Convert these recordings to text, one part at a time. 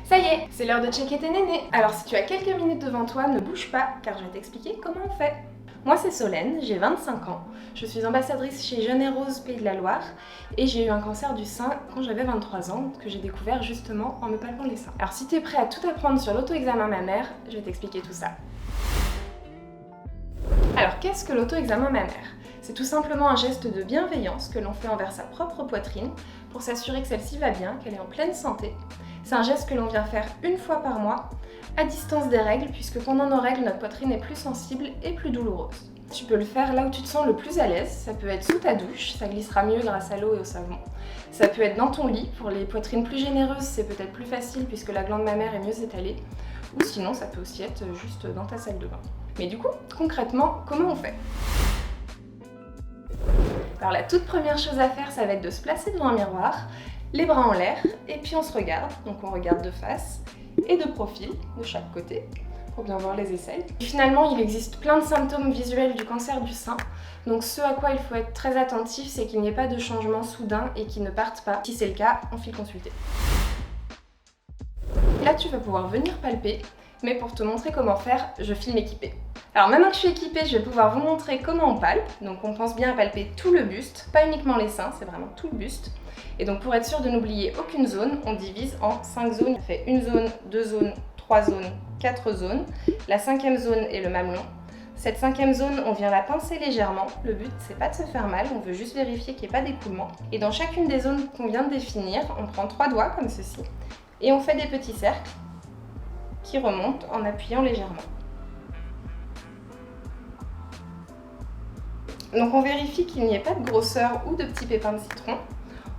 Ça y est, c'est l'heure de checker tes nénés. Alors si tu as quelques minutes devant toi, ne bouge pas, car je vais t'expliquer comment on fait. Moi c'est Solène, j'ai 25 ans, je suis ambassadrice chez Jeune et Rose Pays de la Loire et j'ai eu un cancer du sein quand j'avais 23 ans que j'ai découvert justement en me palpant les seins. Alors si tu es prêt à tout apprendre sur l'auto-examen mammaire, je vais t'expliquer tout ça. Alors qu'est-ce que l'auto-examen mammaire? C'est tout simplement un geste de bienveillance que l'on fait envers sa propre poitrine pour s'assurer que celle-ci va bien, qu'elle est en pleine santé. C'est un geste que l'on vient faire une fois par mois, à distance des règles, puisque pendant nos règles, notre poitrine est plus sensible et plus douloureuse. Tu peux le faire là où tu te sens le plus à l'aise, ça peut être sous ta douche, ça glissera mieux grâce à l'eau et au savon. Ça peut être dans ton lit, pour les poitrines plus généreuses, c'est peut-être plus facile puisque la glande mammaire est mieux étalée. Ou sinon, ça peut aussi être juste dans ta salle de bain. Mais du coup, concrètement, comment on fait ? Alors la toute première chose à faire, ça va être de se placer devant un miroir, les bras en l'air, et puis on se regarde. Donc on regarde de face et de profil, de chaque côté, pour bien voir les aisselles. Et finalement, il existe plein de symptômes visuels du cancer du sein. Donc ce à quoi il faut être très attentif, c'est qu'il n'y ait pas de changement soudain et qu'ils ne partent pas. Si c'est le cas, on file consulter. Là, tu vas pouvoir venir palper, mais pour te montrer comment faire, je file équipée. Alors maintenant que je suis équipée, je vais pouvoir vous montrer comment on palpe. Donc on pense bien à palper tout le buste, pas uniquement les seins, c'est vraiment tout le buste. Et donc pour être sûr de n'oublier aucune zone, on divise en 5 zones. On fait une zone, 2 zones, 3 zones, 4 zones. La 5e zone est le mamelon. Cette 5e zone, on vient la pincer légèrement. Le but, c'est pas de se faire mal, on veut juste vérifier qu'il n'y ait pas d'écoulement. Et dans chacune des zones qu'on vient de définir, on prend 3 doigts comme ceci. Et on fait des petits cercles qui remontent en appuyant légèrement. Donc on vérifie qu'il n'y ait pas de grosseur ou de petits pépins de citron.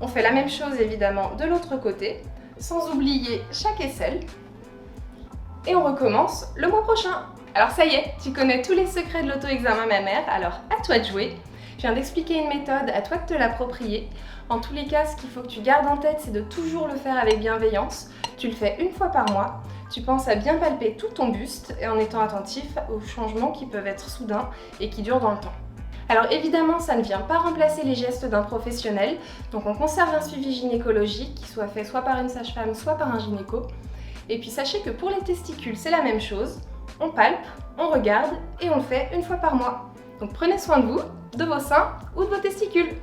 On fait la même chose évidemment de l'autre côté, sans oublier chaque aisselle. Et on recommence le mois prochain. Alors ça y est, tu connais tous les secrets de l'auto-examen mammaire, alors à toi de jouer. Je viens d'expliquer une méthode, à toi de te l'approprier. En tous les cas, ce qu'il faut que tu gardes en tête, c'est de toujours le faire avec bienveillance. Tu le fais une fois par mois. Tu penses à bien palper tout ton buste et en étant attentif aux changements qui peuvent être soudains et qui durent dans le temps. Alors évidemment, ça ne vient pas remplacer les gestes d'un professionnel, donc on conserve un suivi gynécologique qui soit fait soit par une sage-femme, soit par un gynéco. Et puis sachez que pour les testicules, c'est la même chose. On palpe, on regarde et on le fait une fois par mois. Donc prenez soin de vous, de vos seins ou de vos testicules.